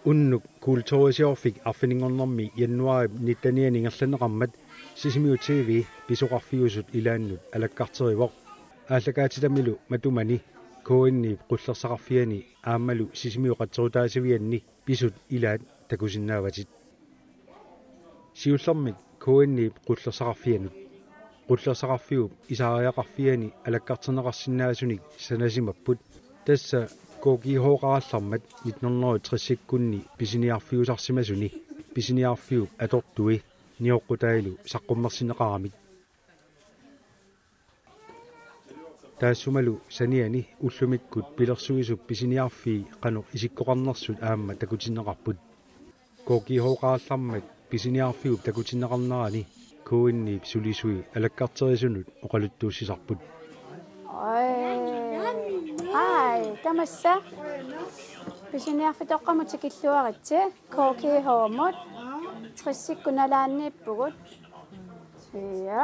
Unnuk kultuurisiorfik arfiningornermi januari 19 sisimiu TV pisuqarfiusut ilaannut alakkarterivoq ааллакаатитамилу матумани коинни qullersaqarfiani аамалу сисимиу qatserutaasivianni pisut ilaat takusinnaavatit siullermik коинни qullersaqarfianut qullersaqarfiup isaariaqarfiani alakkarterneqarsinnaasunik sanasimapput tassa kookihooqarallarmat 1960-kunni pisiniarfiusarsimasuni pisiniarfiup atortui nioqqutailu saqqummersineqaramik taassumalu saniani ullumikkut pilersuisup pisiniarfii qanu isikkoqarnersut aamma takutinneqarput kookihooqarallarmat pisiniarfiup takutinneqarnerani kuinniip sulisui alakkarterisunut oqaluttuussisarput Ai, tamassa. Pisiniarfitoqqamut sikilluaritsi kookihormut trissikkunalaanniippugut. Ja.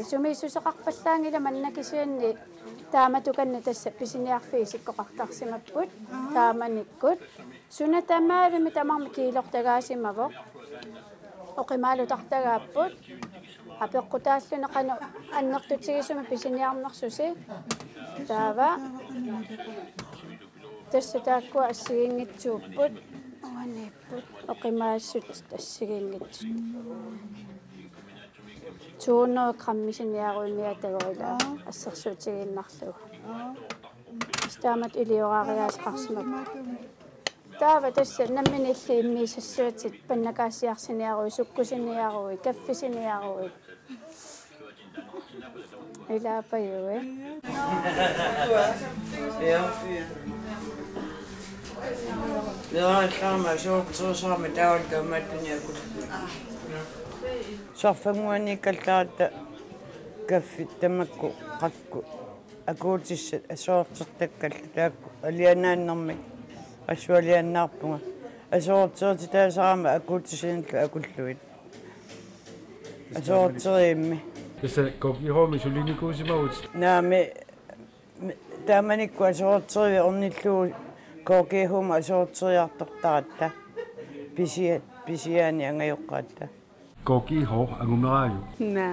Sumiisuseqarpallaangila mannakisuanni taamatukanni tassa pisiniarfiisikkoqartarsimapput taamanikkut sunatamaalumi tamarmi kiilortagaasimagoq oqimaalutartagaapput apeqqutaalluna qanu annertutigisuma pisiniarnersusi taava tassa taakkua assigiingitsuupput uaniipput oqimaassut tassigiingitsut tuuno qammisiniaruimiatagoila assersuutiginnarlugu staamat ilioraariaasqarsimap taava tassa namminilli immiisassuutit pannakaasiarсиниарui sukkusiniarui kaffisiniarui ilaapayue Lama suusaami taawalkammatuniakut sarfanguani kaltaata kaffit tamakku qakku akuutissat asoortertakkallu taakku alianaannermik assualiannaarpunga asoorterti taasarama akuutisinillu akulluit asoorteriimmi tassa kookihoomi sulinikuusimavut naami taamanikku asoorteri ornilluu kookihuma asoorteriartortaratta pisiaani angajoqqaatta kookiho angumeraaju na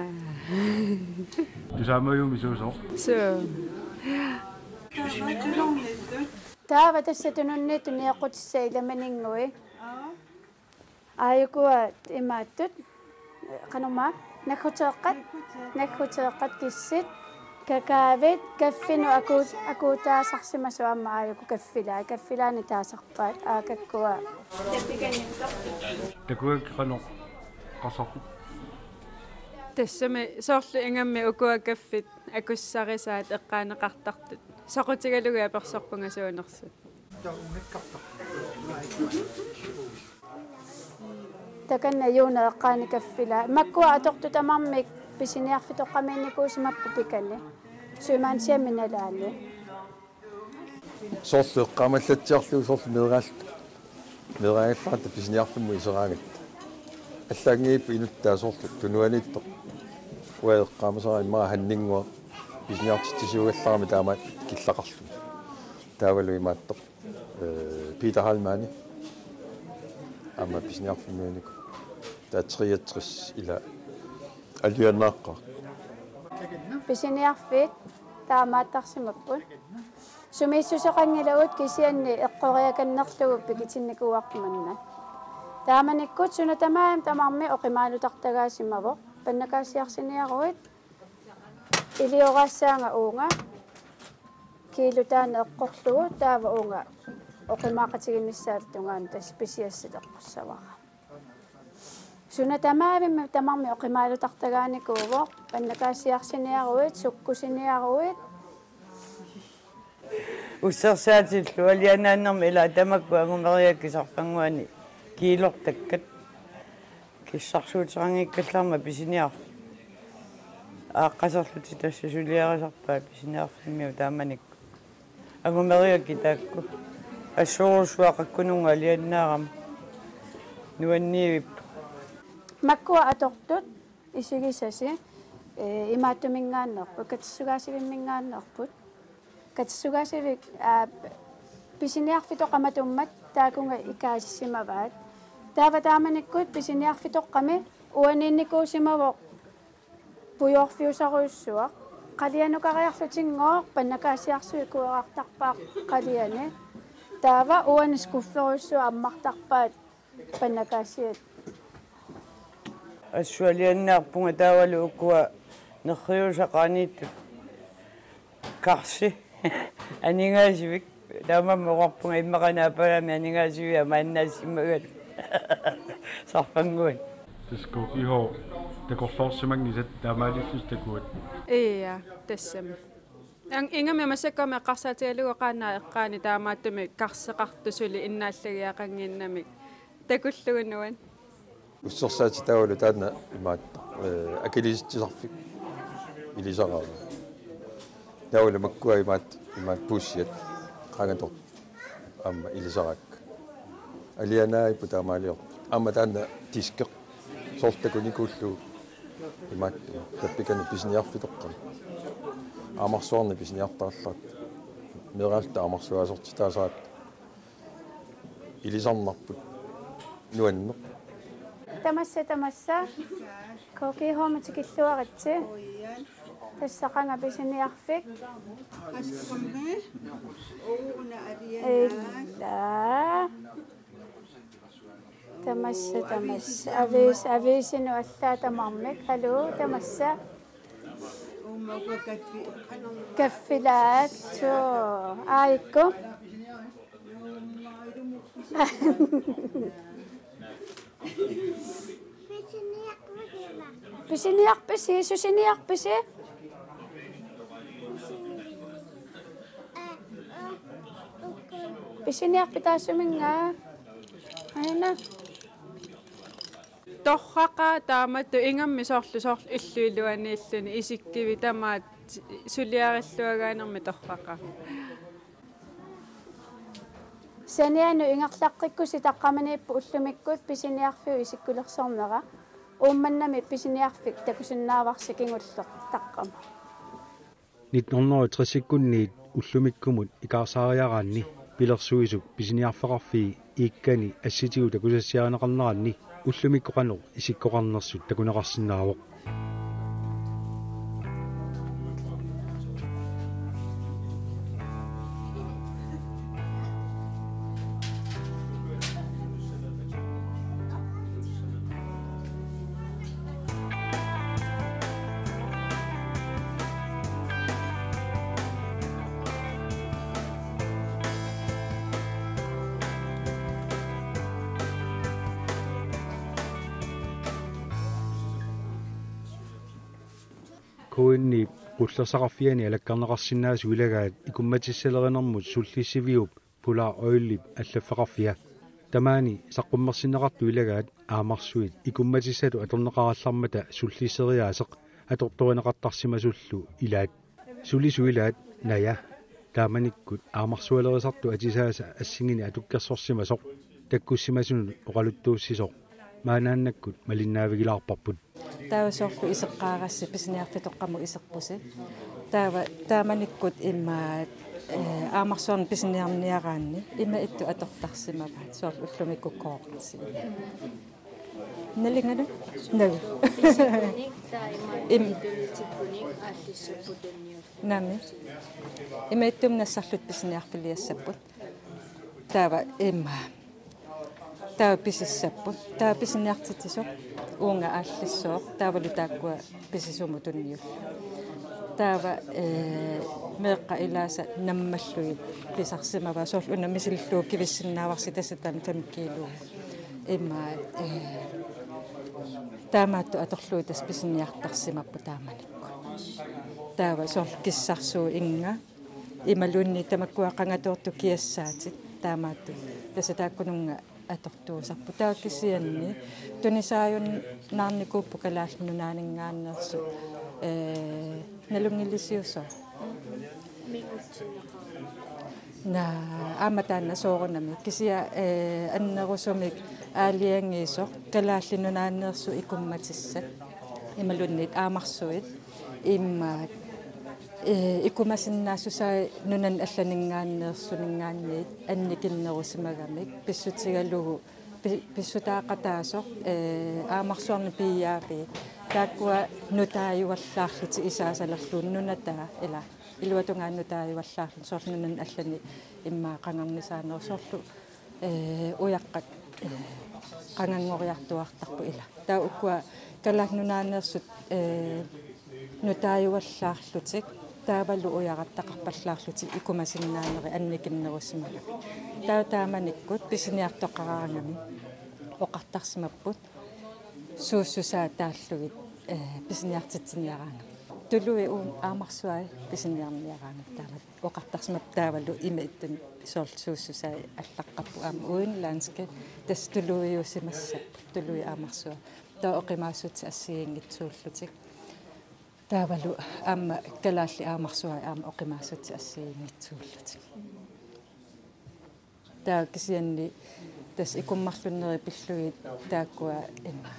tusaamajumi suuso so taava tassa tununniitu niaqutissa ilamaninngui aayukua imaattut qanuma nakhuteeqqat kissit kakaavit kaffinu akuutaasarsimasu amma aayuku kaffilaani taasarpaat aakakkua takuak qano qasaqu тассами соорли ингамми укуакаффит акуссарисаат эққаанеқартартут сақутигалугуа персорпунгасуунерсут таканна юуна эққааникаффила маккуа аторту тамармик писиниарфитоққамиинникуусимаппу пикани суимаансиаминалаани соорлу эққаамаллатсиарлугу соорлу мераагаллаата писиниарфимму исераагат аллагииппу инуттаа соорлу тунуаниитто уаеққаамасараа иммаа ханнингуа писиниартиттисуугалларами таамаат киллақарлу таавалу имааттоқ Peter Halmani amma писиниарфиммунику таатриатрис ила алианнааққа писиниарфит таамааттарсимаппут сумиссусеқангилавут кисианни эққориаканнерлугу пикитинникуарпуманна тааманиккут сунатамаам тамарми оқимаалутартагаасимаво паннакаасиарсиниаруит илиораассаанга уунга килутаана эққорлугу таава уунга оқимаақатигиннссаал тунгаан тас писиассат эққуссавара сунатамаавимма тамарми оқимаалутартагааникууво паннакаасиарсиниаруит суккусиниаруит уссерсаатиллу алианааннэрми ила тамакку агумериаккисарпангуани киилортаккат киссарсуутерангиккалларма писиниар ааққасарлути тасса сулиарисарпаа писиниарфиммиу тааманикку агумериакки таакку ассуурусуақаккунунга алианнаарам нуанниивип маккуа атортут исигисаси имааттумингааннерпу катиссугаасивиммингааннерпут катиссугаасивик писиниарфитоқаматуммат таакунга икаасиссимаваат таава тааманиккут писиниарфитоққами уаниинникуусимавоқ пуйорфиусаруйуссуақ қалианукариарлутингоо паннакаасиарсуи куэрартарпаақ қалиани таава уанискуфферуйуссуа аммартарпаат паннакаасиат ассуалианнаарпунга таавалу уккуа нерриусақанииттут карси анигаасивик таамамма оqarpunga иммақанаапалами анигаасивиа мааннаассиммагат сарпангуан тискокихо такорлоорсимагнисат таамаалиллус такуат ия тассами ингами масакками қарсаатигалуга эққаани таамааттами карсеқартусули иннааллагиақангиннами такуллугунуан уссерсаати таавалу таана имаатта акилиситсисарфик илисараа таавалу маккуа имаат пуссиат қангатор амма илисарак алианаипу таамаалиор амма таана тискеқ сортакуникууллу имаат таппикани писниарфитоққам амарсуарни писниартааллаат мераалта амарсуасорти таасаат илисарнарпут нуанне тамасса кокихоматикиллуаритси тассақанга писиниарфик тамасса ависину аллаатамармик халу тамасса каффилаат со аикку писиниарписи сусиниарписи писиниарпитаассумингаа айна торраqa тааматту ингамми соорлу иллуилуанииллуни исиккиви тамаат сулиариллуагаанерми торраqa саниану ингерлаққиккуси таққаманииппу уллумиккут писиниарфиу исиккулерсорнера уумманнами писиниарфик такусиннааварси кингуллеқ таққама 1960-иккунниит уллумиккумут икаарсаариараанни пилерсуисук писиниарфеқарфии ииккани асситигу такусассиаанеқарнеранни уллумиккоқанеқ исиккоқарнерсут такунеқарсинаавоқ коинни пуллерсақарфиани алаккарнеқарсинаасу илагаат икумматиссалеринэрмут суллиссивиуп пулаа оиллип аллаффеқарфиа тамаани саққуммерсинеқарту илагаат аамарсуит икумматиссалу аторнеқараллармата суллиссериаасеқ аторторинеқартарсимасуллу илаат сулисуилаат ная тааманиккут аамарсуалерисарту атисааса ассигини атуккерсорсимасоқ таккуссимасуну оқалуттууссисоқ maaнааннаккут малиннаавигилаарпарпут таавасоорлу исеққааrassi писиниарфитоққаму исерпуси тааманиккут иммаат аамарсуарни писиниарниараанни има итту атортарсимаваат соорлу уллумиккуккоорси налингану нагу нами има иттум нассарлут писиниарфилиассаппут таава има таа писиссаппут таа писиниартитсо уунга ааллиссоо таавалу тааккуа писисуму тунниу таава меэкка илааса наммаллуи писарсимава соорлу унамисиллуу кивиссиннааварси тассатан 5 кило имма таамаатту аторлуу тас писиниартарсимаппу тааманикку таава сор киссарсуу инга ималуунни тамаккуақангатуорту киассаатит таамаатту тасатааккунунга атортуусарпу тааккисианни тунисааюн наарникууппу калааллунаанингааниерсу налунгиллисиусо на аматаана соорунами кисия аннерусумик аалиангиисо калааллунааниерсу икумматиссат ималунник аамарсуит имма икумасиннаассусаа нунан алланингааннеерсунингаанниит анникилнерусимагамик писсутигалугу писсутаақатаасо аамарсуарни пияапи тааккуа нутааюваллаарлути исаасалерлуун нунатаа ила илуатунгааннутааюваллаарлу соорлунан аллани иммаа қангарнисаанерсоорлу уяққат қангангориартуартарпу ила таа уккуа калааннунааниерсут нутааюваллаарлутик таавалу уяраттақарпаллаарлутик икумасиннаанери анникиннерусимага тааманиккут писиниартоқараарангами оқартарсимаппут сууссусаа тааллугит писиниартитсиниараanga тулуи аамарсуай писиниарниараanga таамат оқартарсимап таавалу имиттун соорлсууссусаа аллаққарпу аама уинлаанске тас тулуиусимассап тулуи аамарсуа таа оқимаассут ассигингитсууллутик таавалу аама калаалли аамарсуа аама оқимаассут ассигингитсууллутик таа кисианни тас икуммарлуннери пиллугит тааккуа има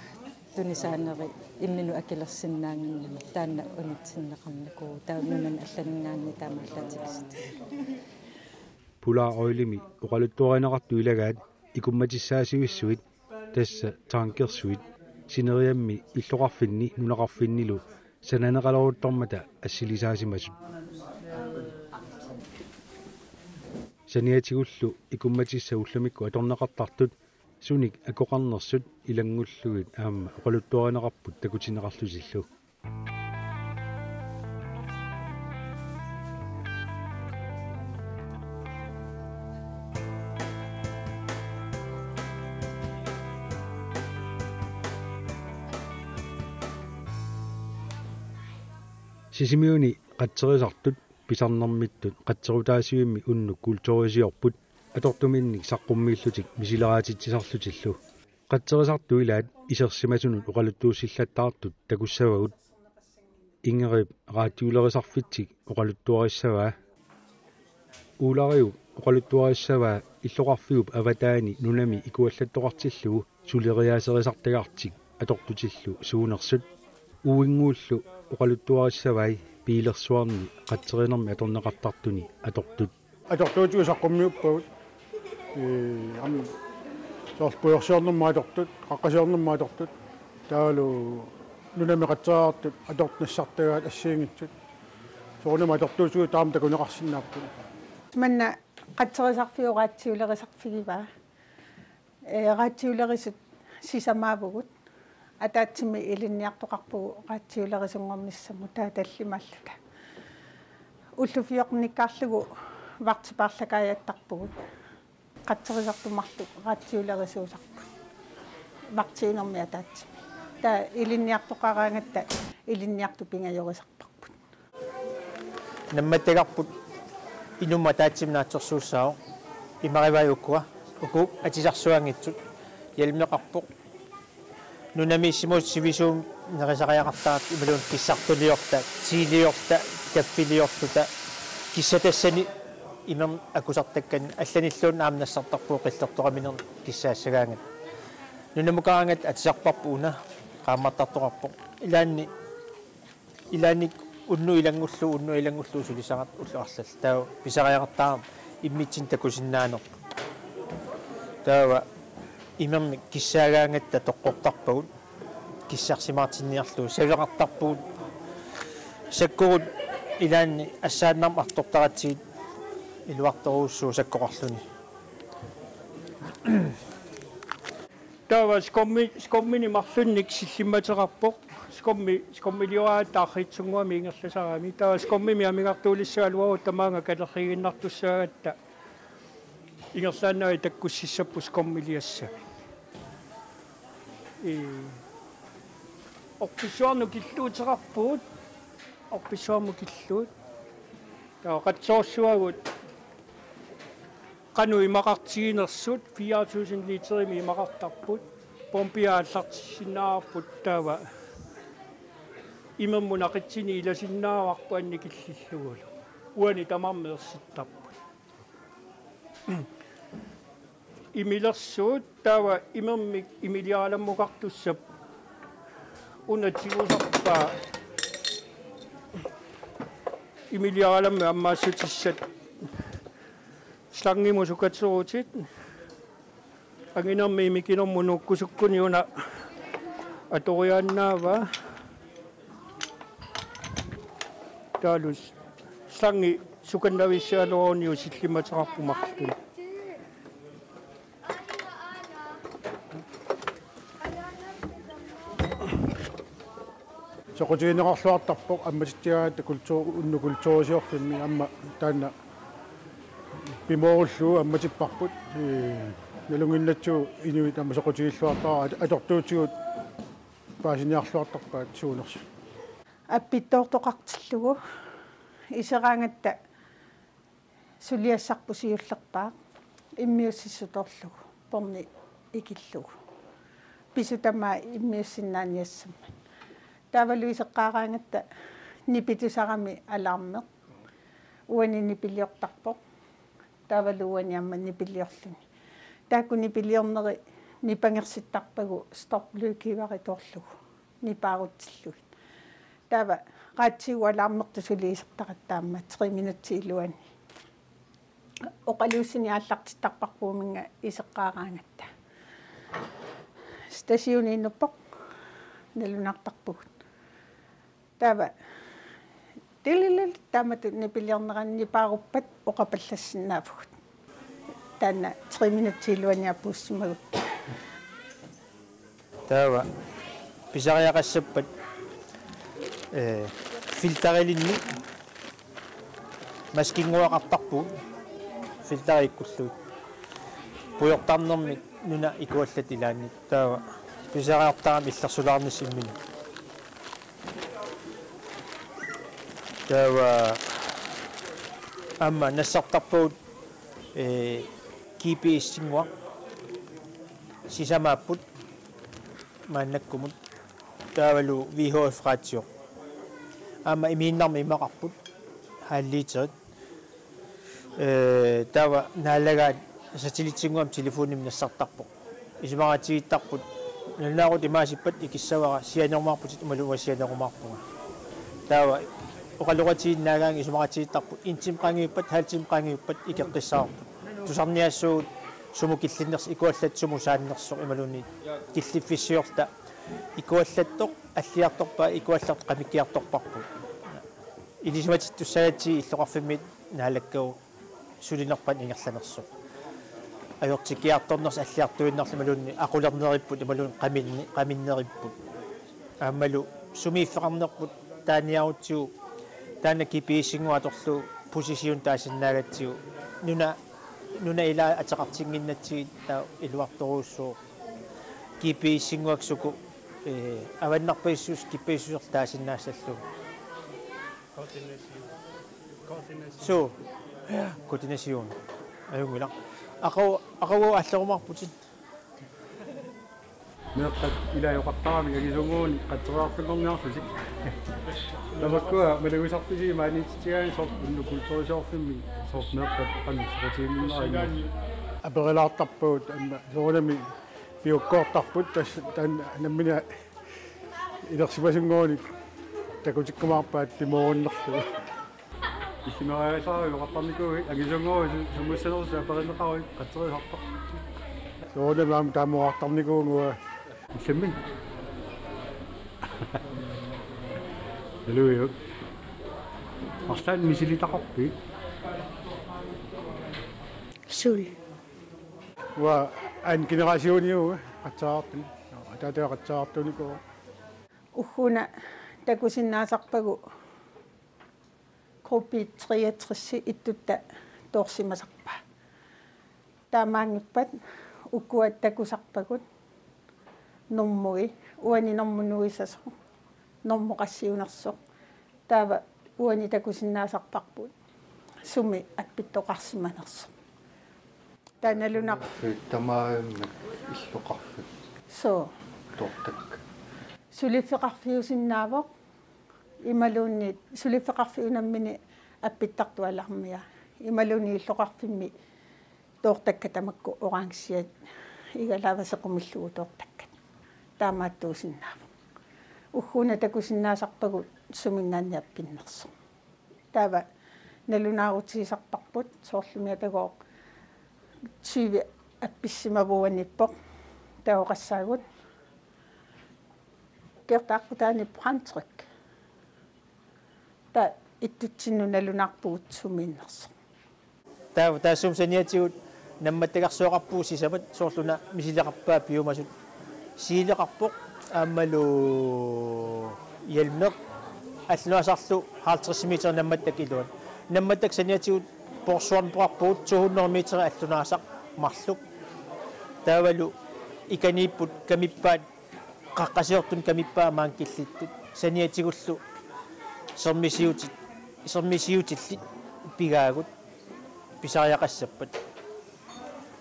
тунисаанери иммину акилерсиннаангиннами таанна унитсиннеқарникуу таунунан алланингаанни таамааллаатикисит пула ойлими оқалуттуаринеқарту илагаат икумматиссаасивиссуит тасса таанкерсуит синериамми иллоқарфинни нунеқарфиннилу сананеқалоруттармата ассилисаасимасу саниатигуллу икумматисса уллумикку аторнеқартартут суник акоқарнерсут илангуллугит аама оқалуттуаринеқарпут такутинеқарлусиллу сисимиуни қатсерисартут писарнэрмиттут қатсерутаасиуимми уннук культурисиорпут атортуминник саққуммииллутик мисилераатитсисарлутиллу қатсерисарту илаат исерсимасунут оқалуттууссиллаттаартут такуссавагут ингерип раатиулерисарфитсик оқалуттуариссаваа уулариу оқалуттуариссаваа иллоқарфигуп аватаани нунами икуаллаттоқартиллугу сулериаасерисартагартик атортутиллу суунерсут уингууллу оқалуттуариссавай пилерсуарни қатсеринерми аторнеқартартуни атортут атортуутигусаққуммиуппагут ами соорпуйорсиорнэрма атортут қаққасиорнэрма атортут таалу нунами қатсераартут атортнассартагаат ассиингитсут соорнама атортуусуи таам такунеқарсинааппут манна қатсерисарфиураатсиулерисарфигива раатсиулерисут сисамаавгут атаатсими илинниартоқарпугу раатсиулерисунгорниссаму тааталлимааллута уллуфиоқниккаарлугу вартипаарлакааяттарпугут қатсерисартумарлу раатсиулерисуусарпу вартиинерми атаатсими таа илинниартоқараангатта илинниарту пингайорисарпарпут намматтагарпут инумма таатсимнаатсерсууссао имариваюккуа уку атисарсуангитсут ялмеқарпоқ нунами симус сивисуум нерисариақартаат ималуун киссартулиорта сиилиорта каффилиортута киссатассани имам акусартаккан алланиллуун аамнассартарпуу қиллертоқаминер киссаассагаангат нунамукаангат атисарпарпууна qaammartartoqarpoq ilaannik unnu ilangullu sulisaqat ulluarlall taa pisariaqartaam immitsin takusinnaaneq taava imammi kissaagaangatta toqqortarpagut kissarsimaartinniarlu saveqartarpuut sakkurut ilaanni assaannarm artortaratsiit iluartoruussuu sakkoqarluni taava skommini marlunnik sillimmateqarpoq skommiliuaat taarritsunguami ingerlasarami taava skommimi amigartuulissualuaru tamaanga kalerriginnartussaagatta ingerlaannai takkussissappu skommiliassa орписсуарну киллуутеқарпуут орписсуарму киллуут таа қатсоорсуагут кану имақартигинерсут 4000 литерими имақартарпут помпиааллартиссинаарпут таава имаммунақитсини иласиннааварпу анни киллиллугулу уани тамармеерситтарпут имилерсуут таава имаммик имилиаламмукартуссап унатигусарпаа имилиаламме аммаассутиссат слангимусукатсуутит ангинерми имикинермунуккусуккуни уна аториааннаава таалус сланги суканнависсаалоониу силлиматеқарпумарлуни соқутигинеқарлуартарпоқ амматиттигаата культуурисиорфимми амма таана пимооруллуу амматиппарпут налунгиннатсуу инуит амма соқутигиллуартаа атортуутигут паасиниарлуартарпаат суунерсу аппиттоортоқартиллугу исераангатта сулиассарпу сиуллерпаа иммиуссисуторлугу порни икиллугу писутамаа иммиуссиннааниассама тавалуисеққаараангатта нипитусарами алаармеқ уани нипилиортарпоқ тавалуани амма нипилиорлуни таакку нипилиорнери нипангерситтарпагу стоплуукивари торлугу нипаарутсиллугит тава qatsiu алаармерту сулиисертақаттаама 3 минутсиилуани оқалууссини ааллартиттарпарпууминга исеққаараангатта стасиониннуппоқ налунартарпугут тава тилилил таамату нипилиорнеранни пааруппат оқапаллассинаафгут таана 3 минутсиилуани аппууссимагут тава писариақассаппат филтерилинни маскингуақартарпу филтериккуллуут пуйортарнерми нуна икуаллат илаанни таава писариартарами иллерсулаарниссиммини таава амма нассартарпуут GPS-сингуа сисамааппут мааннаккумут таавалу VHF ратио амма имииннарми имақарпут хааллиитерит таава наалагаат сателлитсингуам телефоним нассартарпо исмаратигиттарпут налнаарут имаасиппат икиссавара сианермаарпутит ималуа сианермаарпуга таава оқалуратигиннаагаан исмаратигиттарпут интим қангиуппат хаалтим қангиуппат икеққиссаарпут тусарниассуут сумукиллиннерс икуаллат суму сааннерсоқ ималуни киллиффиссиорта икуаллаттоқ аллиарторпаа икуалларт қамиккиарторпарпут илисматиттуссаати иллоқарфиммит наалаккау сулинерпан ингерланерсоқ ajortikkiartorners аллиартуиннарлималуунни aqulerneripпут ималуун qaminnерipпут аамалу сумииффеқарнерпут тааниарутсуу таана кипииссингуаторлу посисиун таасиннаагатсиу нуна ила атеқартингиннатсигит таа илуарторууссуу кипииссингуаксуку аваннарпаиссуус кипииссуер таасиннаассаллу so координасион аюнгила акау аллерумарпутин неқат илаёқартарами агисунгууни қаттераартуллерниарсусик намаккуа малагусартуси маанитсигаани сорт унну культурисоорфимми сорт неқат қаннисеқатииминнери аперилаартарпуут амма соорнами пиуккоортарпут тас таан наммина илерсимасунгууни такутиккумаарпаат тимооруннерлу исимариасаа юқартарникуи агисунгуу сумуссанерсаа аперинеқаруи қаттерисартар соорнами таамуартарникуунгуа исэмми элуйо астан мисилитақарпи сул ва ан генерасиониу атсаартун атаатеқатсаартуникуу ухуна такусиннаасарпагу группи 63 иттутта тоорсимасарпа таамаангиппат уккуат такусарпагут нуммуи уани нормунуисасо нормоқассиунерсоқ таава уани такусиннаасарпарпут суми аппиттоқарсиманерсоқ таналунақ тамааммак иллоқарфут со тортак сулиффеқарфиусиннаавоқ ималуунни сулиффеқарфиунаммини аппиттартуалармиа ималуунни иллоқарфимми тортакка тамакку орангсиат игалаавасеқумиллугу тортаккат таамааттуусиннаавоқ уггуна такусиннаасарпагут суминнаанниаппиннерсо таава налунаарутигисарпарпут соорлумиатагоо 20 апписсимавуаниппоқ таоқассаагут кертааққутаани прантrik та иттутсинну налунаарпугут сумииннерсо таасум саниатигут намматтагарсуоқарпуу сисамат соорлуна мисилеқарпаа пиумасут сиилеқарпоқ ааммалу ялмеқ аллуасарлу 50 метр намматтак илуан намматтак саниатигут порсуарнпоқарпуут 200 метр аллунаасақ марлук таавалу иканиппут камиппаат қаққасиортун камиппаа маанкиллиттут саниатигуллу сэрмисиутиллит пигаагут писариақассаппат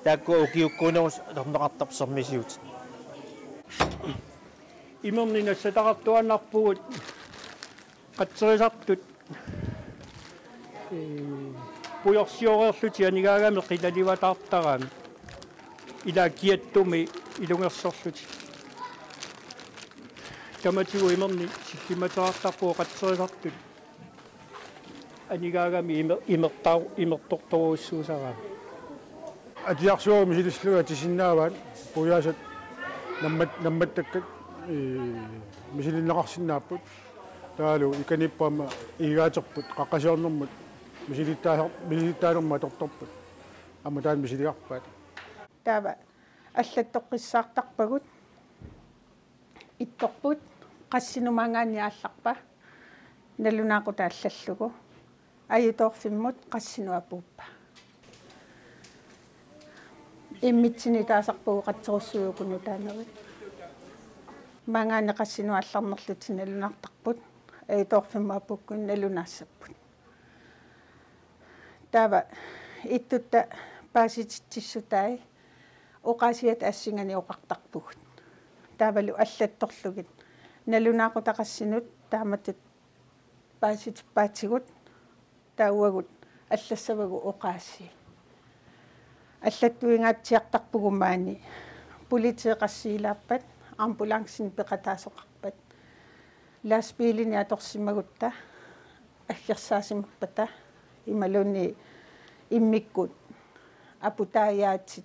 таакку укиуккунерус торнеқартар сэрмисиутит имернина сатақартуаннарпугут қатсерисартут пуйорсиореерлути анигаагами қилаливатаартараами ила киаттуми илунгерсорлути таматигу имерни силлиматаартарпуу қатсерисартут анигаагами имерторторуссуусараами атиарсуарми силислуга тисиннааваат пуяасат намматтаккат мисилиннеқарсинааппут таалу иканиппаама игаатерпут қаққасиорнэрмут мисилиттаалерма торторпут амма таан мисилиарпаат таава аллаттоққиссаартарпагут итторпут qassinumaangaanni аалларпа налунаақута аллаллугу аюторфиммут qassinuappuuppa иммитсини таасарпугу қатсеруссуйукуну таанавит мангаане qassinuallarnerluti налунартарпут аюторфиммааппуккун налунаассаппут таава иттутта пааситиссутай оқасиат ассингани оқартарпугут таавалу аллатторлугит налунаақутақассинут тааматут пааситиппаатсигут тауагут аллассавагу оқааси аллаттуингаатсиартарпугумаани политеқассиилааппат амбулансин пеқатаасоқарпат ласпилини аторсимагутта аггерсаасимарпата ималуни иммиккут апутаяатит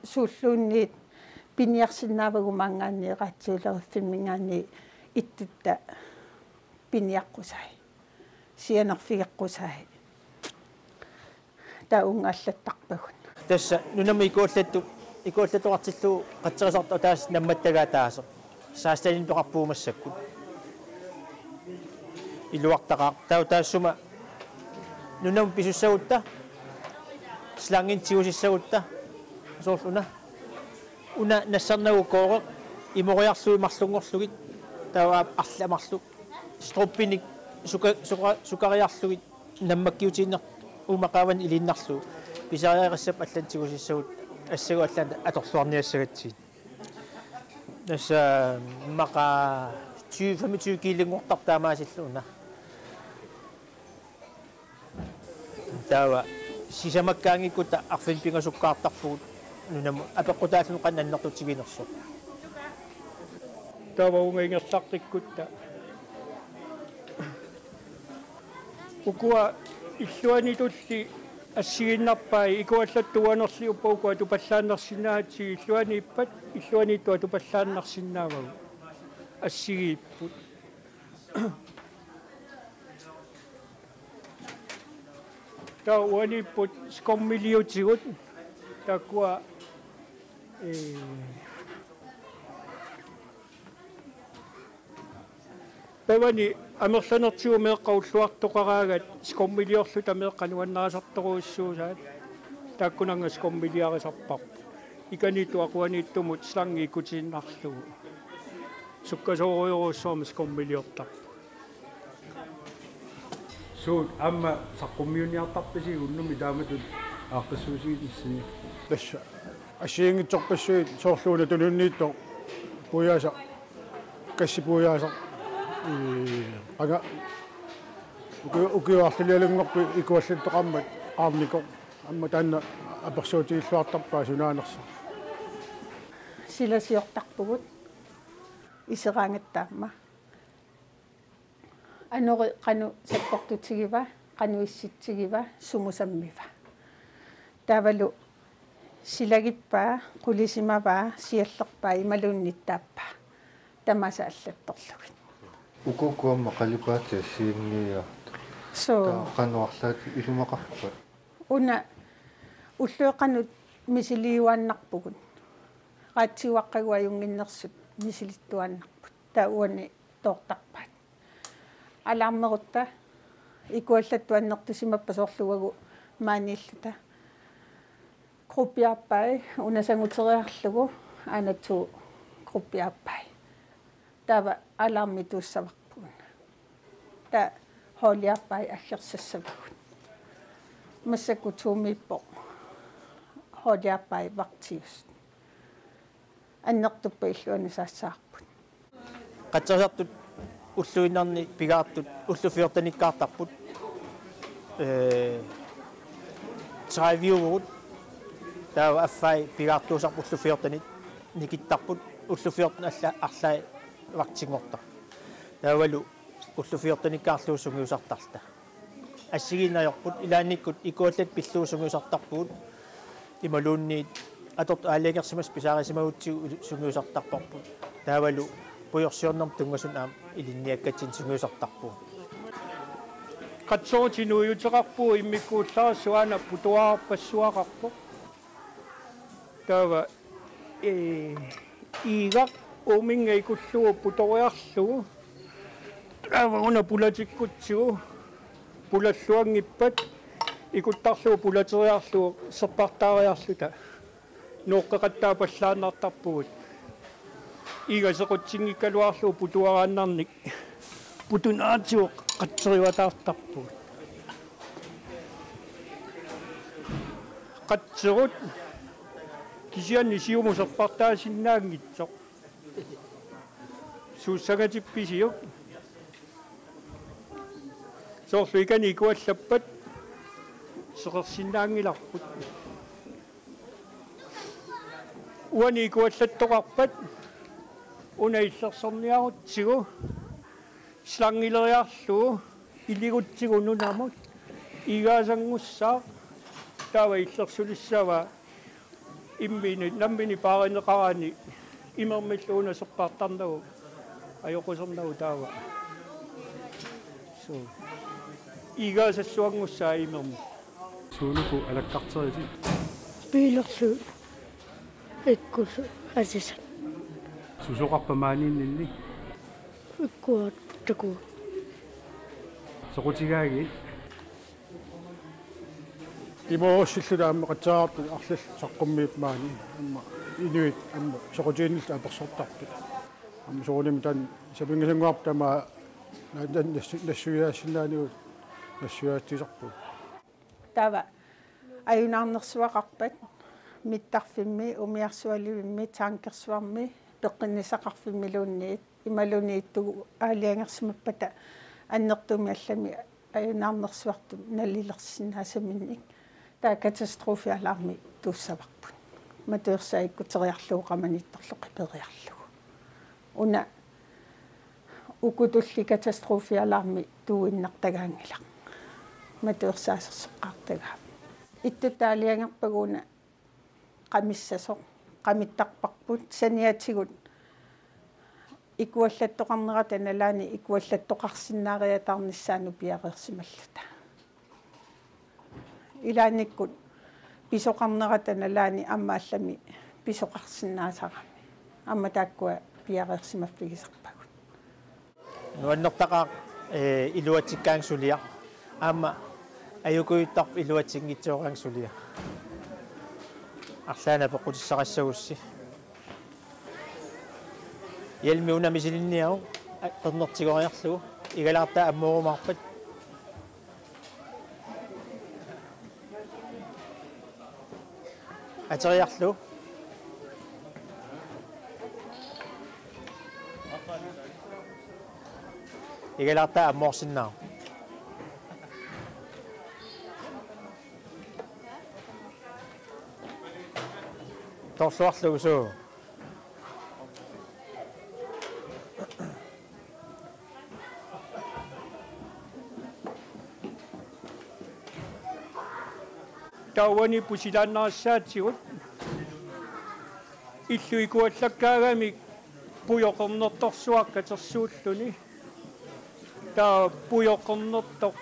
сууллуунниит пиниарсиннаавагумаангаанни эқаатсуулериффиммингаани иттутта пиниаққусай сианерфигеққусай таунгааллаттарпагун тасса нунами икууллатуартиллу қатсерисарта таас намматтагаа таасо саасталин тоқарпуумассаккут илуартақаа таассума нунам писуссагутта слангин тиусиссагутта соорлуна уна нассарнагу коore имориарлуи марлунгорлугит тава арламарлу струппиник сукариарлугит наммаккиутииннер умақааван илиннарлу писариариссап аллантигусиссагут ассагу аллаан аторлуарниассагатсиит наса мақа 20-25 килингортар таамаасиллуна тава сисамаккаангиккута арфин пингасуккаартарпугут нунам апеққутааллу қаннаннертутсигинерсо таава унгингерлартиккутта укуа иллуанитулли ассигиннарпаа икуаллаттуанерли уппаукуа тупаллааннерсинаати иллуанииппат иллуаниттуа тупаллааннерсинаавагу ассигииппут таа уаниппут скоммилиутигут такуа павани амерланертигу меэккауллуартоқараагат скоммилиорлута меэккануаннерасарторуиссуусаат тааккунанга скоммилиарисарпар иканиту акуаниттумут сланги икутииннарлугу суккасоориоруссуарма скоммилиортар suut amma saqqummiuniartarpisigunumi taamatut aaqqissuusiinissini тасса ассиингитсорпассуит соорлууна тулунниитто пуяаса кассипуяаса ага укиуарлилиалунгорпи икуаллаттоқармат аарнико амма таанна аперсуутигиллуартарпаа сунаанерса силасиортарпугут исераангаттаама анори кану саппортутигива кануисситсигива сумусаммива тавалу силагиппаа кулисимаваа сиаллерпаа ималуунниттааппа тамаса аллатторлугит укукуамма қалипаати сиинниа so кануарлаат исумақарпа уна уллуэқанут мисилиуаннарпугут qaatсиуаққагуа юнгиннерсут мисилиттуаннарпут тауани тоортарпаат алаармерутта икуаллаттуаннертусимаппа соорлугагу мааниллута группиаппай унасангутериарлугу анатсу группиаппай тава алаарми туussаварпугун та холиаппай аггерсассавагут массакутуумиппо холиаппай вартиус аннертуппа иллуани саассаарпут qatsarsartut уллуинарни пигаартут уллуфиортаниккаартарпут трайвиугут таа аффай пигаартуусарпу уллуфиортанит никиттарпут уллуфиортна алла арлаа вартингорта таавалу уллуфиортаниккаарлуусунгиусартарта ассигинаёрпут илааниккут икуаллат пиллуусунгиусартарпугут ималуунниит атort аалиагерсимас писаарисимагутсигу сунгиусартарпарпут таавалу пуйорсиорнерм тунгасун аам илинниаккатсин сунгиусартарпу қатсоотинуйутеқарпуу иммиккууллаа суана путуаарпассуақарпо тава ига оминга икуллугу путориарлугу тава уна пулатиккутсигу пулаллуангиппат икуттарлугу пулатериарлугу серпартаариарлута ноққеқаттаа паллааннартарпугут ига сеқутсингиккалуарлугу путуарааннарник путунаатиу қатсериватаартарпугут қатсерут кисианни сиумусерпартаасиннаангитсоқ суussагатипписиук соорлуикани икуаллаппат сеқерсиннаангиларпут уани икуаллаттоқарпат уна иллерсерниарутсигу слангилериарлугу илигутсигу нунамут игаасангуссаа таава иллерсулиссава иммини наммини пааринеқарани имермиллууна серпаартарнагу ajokosernau taava so igaasassuangussa imermu suuluku alakkarterisi piilerlu ikkusu asisa susoqarpamaaniinninni ikkuat taku soqutigaagi имооссиллута амма qatsaartu арлал саққуммиипмаани амма инуит амма соқутииннилла аперсортарпут амма сооним тан сапингасангуартама нассуяассинааниут нассуяатисарпут тава аюнаарнерсуақарпат миттарфимми умиарсуаливимми таанкерсуарми пеққиннисақарфиммилуунниит ималунииттугу аалиангерсимаппата аннертуми аллами аюнаарнерсуарту налилерсинаасаминник таа катастрофи алаарми туussаварпут матуерсаиккутериарлуу qamaniittorlu qiperiarlugu una ukutulli катастрофи алаарми тууиннартагаангила матуерсаасерсеққартагаа иттутаалиангерпагуна qamissasоq qamittарпарпут саниатигут икуаллаттоқарнерата налаани икуаллаттоқарсинаариатаарниссаану пиареерсималлута илааниккут писоқарнерата налаани аммааллами писоқарсинаасарами амма тааккуа пиареерсимаффигисерпагут нуаннертақаа илуатиккаангсулиа аама аюкуиттарп илуатингитсооқаангсулиа арлаана пеқутиссақассагусси елмиуна мисилинниау пернертигориарлугу игалаарта аммоорумаарпат Ateriarlu. Igalarta amorsinnaa. Torsuarlu suu. Tawani pusilaannaassaatsigut illuikuallakkaagami pujoqernertorsuakkatersuulluni taa pujoqernertoq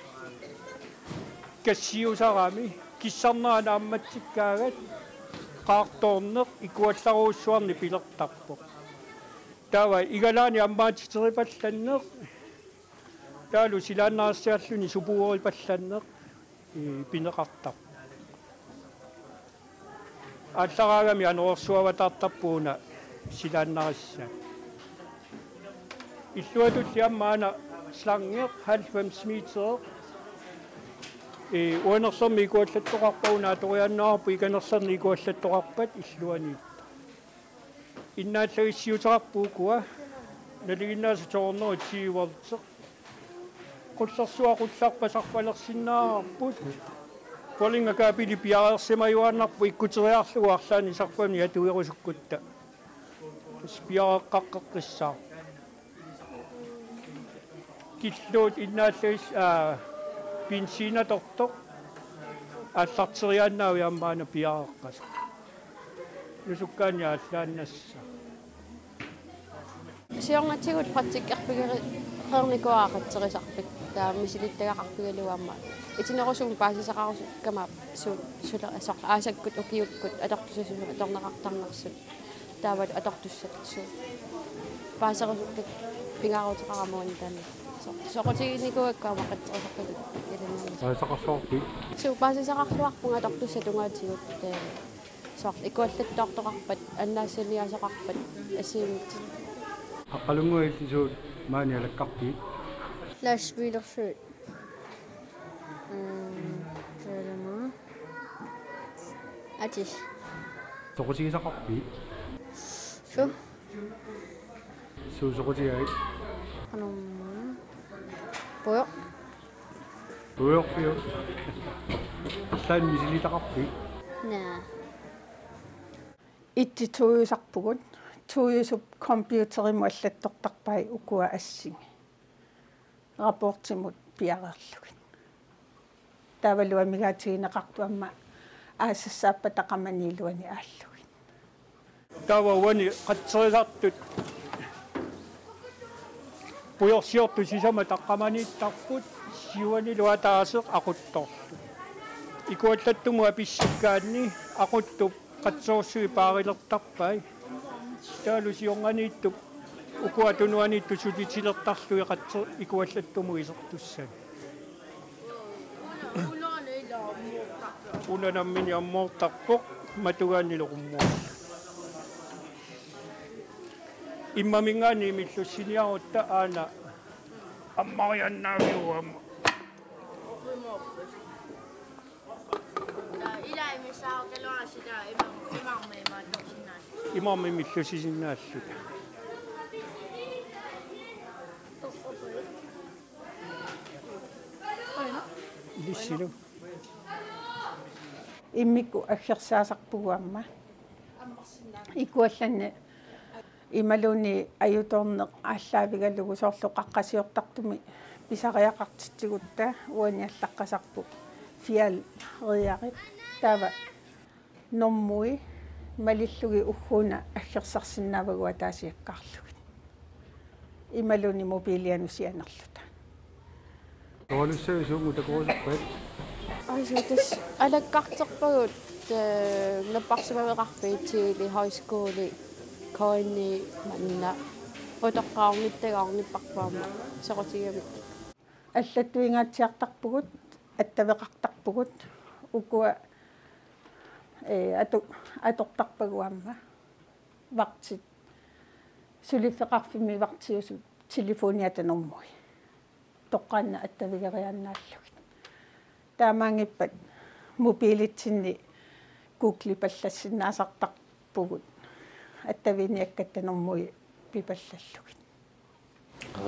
kassiusarami kissarnaana ammatsikkaagat qaartoorneq ikuallaruussuarni pilertarpoq taava igalaani ammaatiteripallaanneq taalu silaannaassialluni supuueripallanneq pineqartar аллараагами анерсуаватаартарпууна силааннарисса иллуатулли аммаана слангеқ 90 метер уанерсэрми икуаллаттоқарпауна торианнаарпу иканерсэрни икуаллаттоқарпат иллуани иннааллагиссиутерарпуукуа налигиннааса тоорнеру тиивертеқ qullersuaqullarpasarpalersinnаарput Pollinga kaapili piareersimajуаннарпу иккутериарлугу арлаани сарфами атуерусуккутта спиареққаққеққиссаа киллуут иннааллагис бензинаторто аллартериааннаауи аммаана пиареққас нусуккаани аллааннасса сиорнатигут практиккерфигери херникуаақатсерисарфик таа мисилиттагақарфигалуамма итинерусум паасисақарусу кама сула асор аасаккут укиуккут атортусасуна аторнеқартарнерсут таават атортуссатсу паасерусуккат пингаарутеқарамуани таами соқотигиникуаккаама қатсерисаққалут иланнаа паасақарсуарпи су паасисақарлуарпунга атортуссатунгаатигут соор икуаллаттоортоқарпат аннаассаниасоқарпат ассиимит аққалунгуиллисуут маани алаккарпи Lastbilerfødt. Atis. soqutigisaqarpi Su. soqutigai Boyo. Boyorpio аллаан мисилитақарпи Nää. Itti tuujusarpugut tuujusup computerimuallаттортарпай укуа ассинги рапортимут пиарерлугит тавалуамигаатигинеқартуамма аассааппа тақаманилуани ааллугит тавауани қатсерисартут пуйорсиорту сисама таққаманииттарпут сиуани луатаасеқ ақутторлу икуаллаттуму аписсиккаанни ақуттуп қатсоорсуи паарилертарпай таалу сиорганииттуп укуатунуаниитту сулитилертарлуи қатсер икуаллаттуму исертуссани унанаммини аммоортарпоқ матугааннилоқуммуа иммамингаани миллуссиниарутта аана аммарианнаавиуама имамми миллусисиннааллут лиссилу иммикку аггерсаасарпугуамма икуалланни ималуни аюторнеқ ааллаавигалугу соорлу қаққасиортартуми писариақартитсигутта уаниаллаққасарпу фиал риарит таава нормуи малиллуги уггуна аггерсарсинаавагуа таасиаккаарлугит ималуни мобилианусианерлута тоолуссави суугу такуусарпат айсутас алаккартерпагут наппарсимавеқарфиитсигили хайскуули коинни манна утоққаарниттагаарниппарпаама соқотигами аллаттуингаатсиартарпугут аттавеқартарпугут укуа атортарпагуамма вартит сулиффеқарфими вартиусу телефониатанэрмуи тоққаанна аттавигерианнааллугит таамаангиппат мобилитсинни кукли паллассиннаасартарпугут аттавиниаккаттанэрмуи пипаллаллугит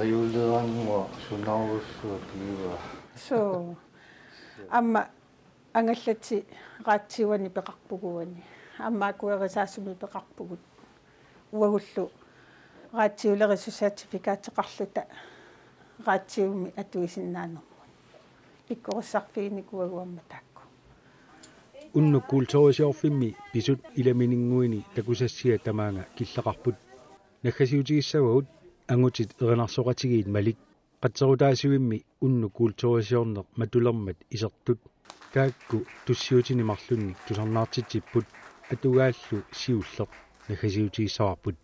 аюулераангуа сунааруссуа киива so amma ангаллати раатсиуани пеқарпугуани аммаакуерисаасуми пеқарпугут уагуллу раатсиулерису сертификаатеқарлута раатсиуми атуисиннаанермут пиккориссарфигникуагуамма таакку уннуккуулторисиорфимми писут иламинингуини такусассиа тамаанга киллақарпут наггасиутигиссагут ангутит эринарсоқатигиит малик қатсерутаасивимми уннуккуулторисиорнеқ матулермат исертут таакку туссиутинимарлунник тусарнаартитсиппут атугааллу сиуллеқ наггасиутигиссаварпут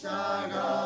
Saga